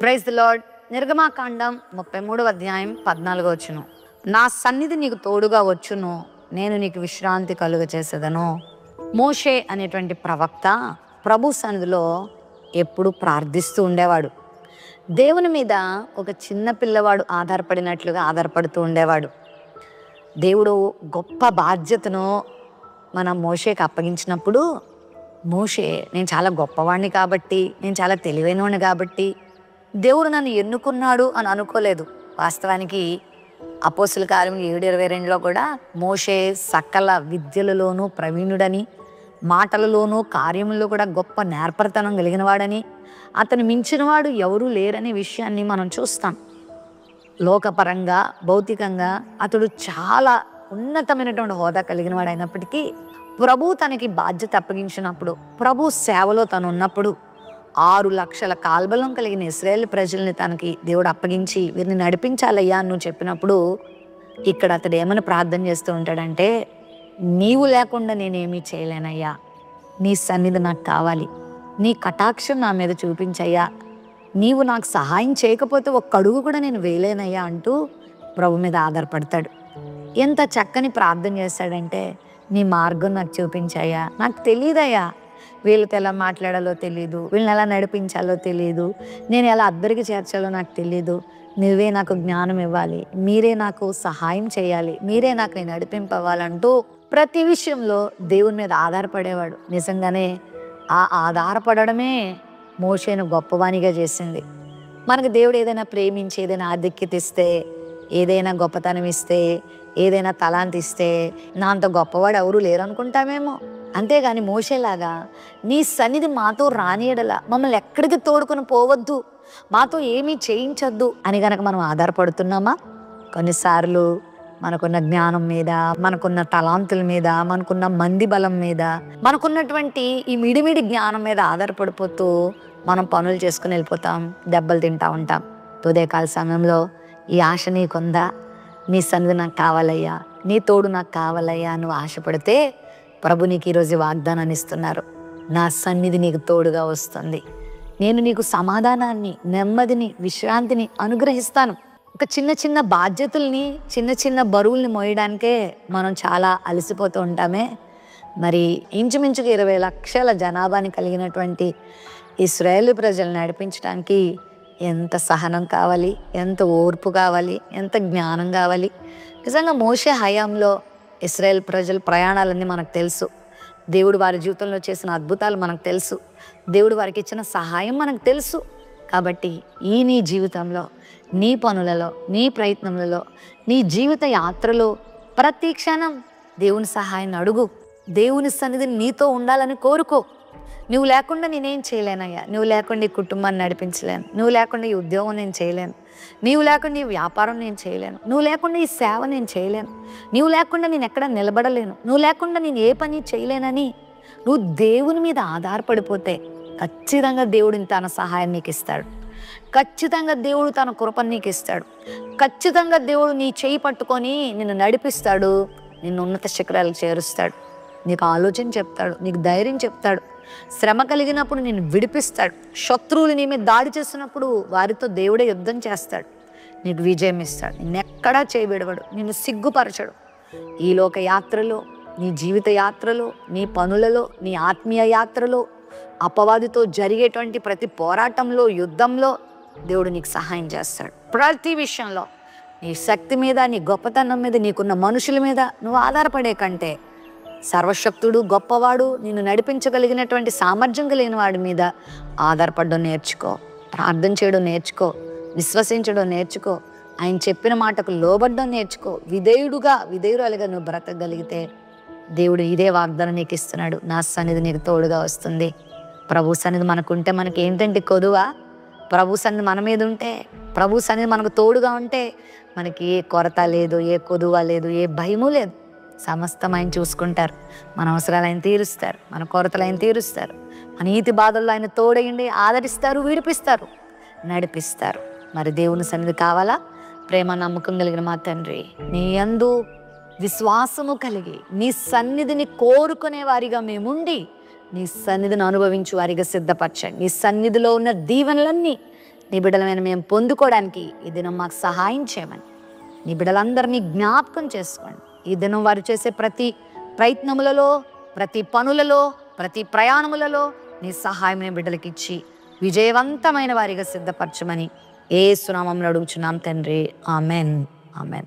Praise the lord. నిర్గమాకాండం 33వ అధ్యాయం 14వ వచనం. నా సన్నిధి నీకు తోడుగా వచ్చును, నేను నీకు విశ్రాంతి కలుగ చేసేదను. మోషే అనేటువంటి ప్రవక్త ప్రభు సన్నిధిలో ఎప్పుడు ప్రార్థిస్తూ ఉండేవాడు. దేవుని మీద ఒక చిన్న పిల్లవాడు ఆధారపడినట్లుగా ఆధారపడుతూ ఉండేవాడు. దేవుడు గొప్ప బాధ్యతను మన మోషేకి అప్పగించినప్పుడు, మోషే నేను చాలా గొప్పవాడిని కాబట్టి, నేను చాలా తెలివైనవాడిని కాబట్టి దేవుడు నన్ను ఎన్నుకున్నాడు అని అనుకోలేదు. వాస్తవానికి అపోస్తుల కార్యం 7:22లో కూడా మోషే సకల విద్యలలోనూ ప్రవీణుడని, మాటలలోనూ కార్యముల్లో కూడా గొప్ప నేర్పరితనం కలిగిన వాడని, అతను మించినవాడు ఎవరూ లేరనే విషయాన్ని మనం చూస్తాం. లోకపరంగా భౌతికంగా అతడు చాలా ఉన్నతమైనటువంటి హోదా కలిగిన వాడు అయినప్పటికీ ప్రభు తనకి బాధ్యత అప్పగించినప్పుడు, ప్రభు సేవలో తను ఉన్నప్పుడు 6 లక్షల కాల్బలం కలిగిన ఇశ్రాయేల్ ప్రజల్ని తనకి దేవుడు అప్పగించి వీరిని నడిపించాలయ్యా నువ్వు చెప్పినప్పుడు, ఇక్కడ అతడు ఏమని ప్రార్థన చేస్తూ ఉంటాడంటే, నీవు లేకుండా నేనేమీ చేయలేనయ్యా, నీ సన్నిధి నాకు కావాలి, నీ కటాక్షం నా మీద చూపించయ్యా, నీవు నాకు సహాయం చేయకపోతే ఒక్క అడుగు కూడా నేను వేయలేనయ్యా అంటూ ప్రభు మీద ఆధారపడతాడు. ఎంత చక్కని ప్రార్థన చేస్తాడంటే, నీ మార్గం నాకు చూపించయ్యా, నాకు తెలియదయ్యా, వీళ్ళతో ఎలా మాట్లాడాలో తెలియదు, వీళ్ళని ఎలా నడిపించాలో తెలియదు, నేను ఎలా అద్దరికి చేర్చాలో నాకు తెలియదు, నువ్వే నాకు జ్ఞానం ఇవ్వాలి, మీరే నాకు సహాయం చేయాలి, మీరే నాకు నేను నడిపింపవ్వాలంటూ ప్రతి విషయంలో దేవుని మీద ఆధారపడేవాడు. నిజంగానే ఆ ఆధారపడమే మోషేను గొప్పవానిగా చేసింది. మనకు దేవుడు ఏదైనా ప్రేమించి ఏదైనా ఆధిక్యత ఇస్తే, ఏదైనా గొప్పతనం ఇస్తే, ఏదైనా తలాంతి ఇస్తే నా అంత గొప్పవాడు ఎవరు లేరు అనుకుంటామేమో. అంతేగాని మోషేలాగా నీ సన్నిధి మాతో రానియడలా, మమ్మల్ని ఎక్కడికి తోడుకొని పోవద్దు, మాతో ఏమీ చేయించొద్దు అని కనుక మనం ఆధారపడుతున్నామా? కొన్నిసార్లు మనకున్న జ్ఞానం మీద, మనకున్న తలాంతుల మీద, మనకున్న మంది బలం మీద, మనకున్నటువంటి ఈ మిడిమిడి జ్ఞానం మీద ఆధారపడిపోతూ మనం పనులు చేసుకుని వెళ్ళిపోతాం, దెబ్బలు తింటా ఉంటాం. ఉదయకాల సమయంలో ఈ ఆశ నీకుందా? నీ సన్నిధి నాకు కావాలయ్యా, నీ తోడు నాకు కావాలయ్యా నువ్వు ఆశపడితే ప్రభు నీకు ఈరోజు వాగ్దానాన్ని ఇస్తున్నారు. నా సన్నిధి నీకు తోడుగా వస్తుంది, నేను నీకు సమాధానాన్ని, నెమ్మదిని, విశ్రాంతిని అనుగ్రహిస్తాను. ఒక చిన్న చిన్న బాధ్యతల్ని, చిన్న చిన్న బరువుల్ని మోయడానికే మనం చాలా అలసిపోతూ ఉంటామే. మరి ఇంచుమించుగా 20 లక్షల జనాభాని కలిగినటువంటి ఇశ్రాయేలు ప్రజలు నడిపించడానికి ఎంత సహనం కావాలి, ఎంత ఓర్పు కావాలి, ఎంత జ్ఞానం కావాలి. నిజంగా మోషే హయాంలో ఇశ్రాయేల్ ప్రజల ప్రయాణాలన్నీ మనకు తెలుసు. దేవుడు వారి జీవితంలో చేసిన అద్భుతాలు మనకు తెలుసు. దేవుడు వారికి ఇచ్చిన సహాయం మనకు తెలుసు. కాబట్టి నీ జీవితంలో, నీ పనులలో, నీ ప్రయత్నములలో, నీ జీవిత యాత్రలో ప్రతి క్షణం దేవుని సహాయాన్ని అడుగు. దేవుని సన్నిధిని నీతో ఉండాలని కోరుకో. నువ్వు లేకుండా నేనేం చేయలేనయ్యా, నువ్వు లేకుండా ఈ కుటుంబాన్ని నడిపించలేను, నువ్వు లేకుండా ఈ ఉద్యోగం నేను చేయలేను, నీవు లేకుండా ఈ వ్యాపారం నేను చేయలేను, నువ్వు లేకుండా ఈ సేవ నేను చేయలేను, నువ్వు లేకుండా నేను ఎక్కడ నిలబడలేను, నువ్వు లేకుండా నేను ఏ పని చేయలేనని నువ్వు దేవుని మీద ఆధారపడిపోతే ఖచ్చితంగా దేవుడు తన సహాయం నీకు ఇస్తాడు. ఖచ్చితంగా దేవుడు తన కృపను నీకు ఇస్తాడు. ఖచ్చితంగా దేవుడు నీ చేయి పట్టుకొని నిన్ను నడిపిస్తాడు, నిన్ను ఉన్నత శిఖరాలకు చేరుస్తాడు. నీకు ఆలోచన చెప్తాడు, నీకు ధైర్యం చెప్తాడు. శ్రమ కలిగినప్పుడు నిన్ను విడిపిస్తాడు. శత్రువులు నీ మీద దాడి చేసినప్పుడు వారితో దేవుడే యుద్ధం చేస్తాడు, నీకు విజయం ఇస్తాడు. నిన్నెక్కడా చేయబెడవడు, నిన్ను సిగ్గుపరచడు. ఈ లోక యాత్రలో, నీ జీవిత యాత్రలో, నీ పనులలో, నీ ఆత్మీయ యాత్రలో, అపవాదితో జరిగేటువంటి ప్రతి పోరాటంలో, యుద్ధంలో దేవుడు నీకు సహాయం చేస్తాడు. ప్రతి విషయంలో నీ శక్తి మీద, నీ గొప్పతనం మీద, నీకున్న మనుషుల మీద నువ్వు ఆధారపడే కంటే సర్వశక్తుడు, గొప్పవాడు, నిన్ను నడిపించగలిగినటువంటి సామర్థ్యం కలిగిన వాడి మీద ఆధారపడడం నేర్చుకో. ప్రార్థన చేయడం నేర్చుకో, విశ్వసించడం నేర్చుకో, ఆయన చెప్పిన మాటకు లోబడ్డం నేర్చుకో. విధేయురాలుగా నువ్వు బ్రతకగలిగితే దేవుడు ఇదే వాగ్దానం నీకు ఇస్తున్నాడు. నా సన్నిధి నీకు తోడుగా వస్తుంది. ప్రభు సన్నిధి మనకుంటే మనకి ఏంటంటే కొదువా? ప్రభు సన్నిధి మన మీద ఉంటే, ప్రభు సన్నిధి మనకు తోడుగా ఉంటే మనకి ఏ కొరత లేదు, ఏ కొదువ లేదు, ఏ భయము లేదు. సమస్తం ఆయన చూసుకుంటారు. మన అవసరాలు ఆయన తీరుస్తారు, మన కొరతలు ఆయన తీరుస్తారు. మన నీతి బాధల్లో ఆయన తోడయండి ఆదరిస్తారు, విడిపిస్తారు, నడిపిస్తారు. మరి దేవుని సన్నిధి కావాలా? ప్రేమ నమ్మకం కలిగిన మా తండ్రి, నీ యందు విశ్వాసము కలిగి నీ సన్నిధిని కోరుకునే వారిగా మేముండి నీ సన్నిధిని అనుభవించు వారిగా సిద్ధపరచండి. నీ సన్నిధిలో ఉన్న దీవెనలన్నీ నీ బిడ్డలమైన మేము పొందుకోవడానికి ఈ దినం మాకు సహాయం చేయమని నీ బిడ్డలందరినీ జ్ఞాపకం చేసుకోండి. ఈ దినం వారు చేసే ప్రతి ప్రయత్నములలో, ప్రతి పనులలో, ప్రతి ప్రయాణములలో నీ సహాయం నీ బిడ్డలకి ఇచ్చి విజయవంతమైన వారిగా సిద్ధపరచమని యేసు నామములో అడుగుచున్నాం తండ్రి. ఆమెన్. ఆమెన్.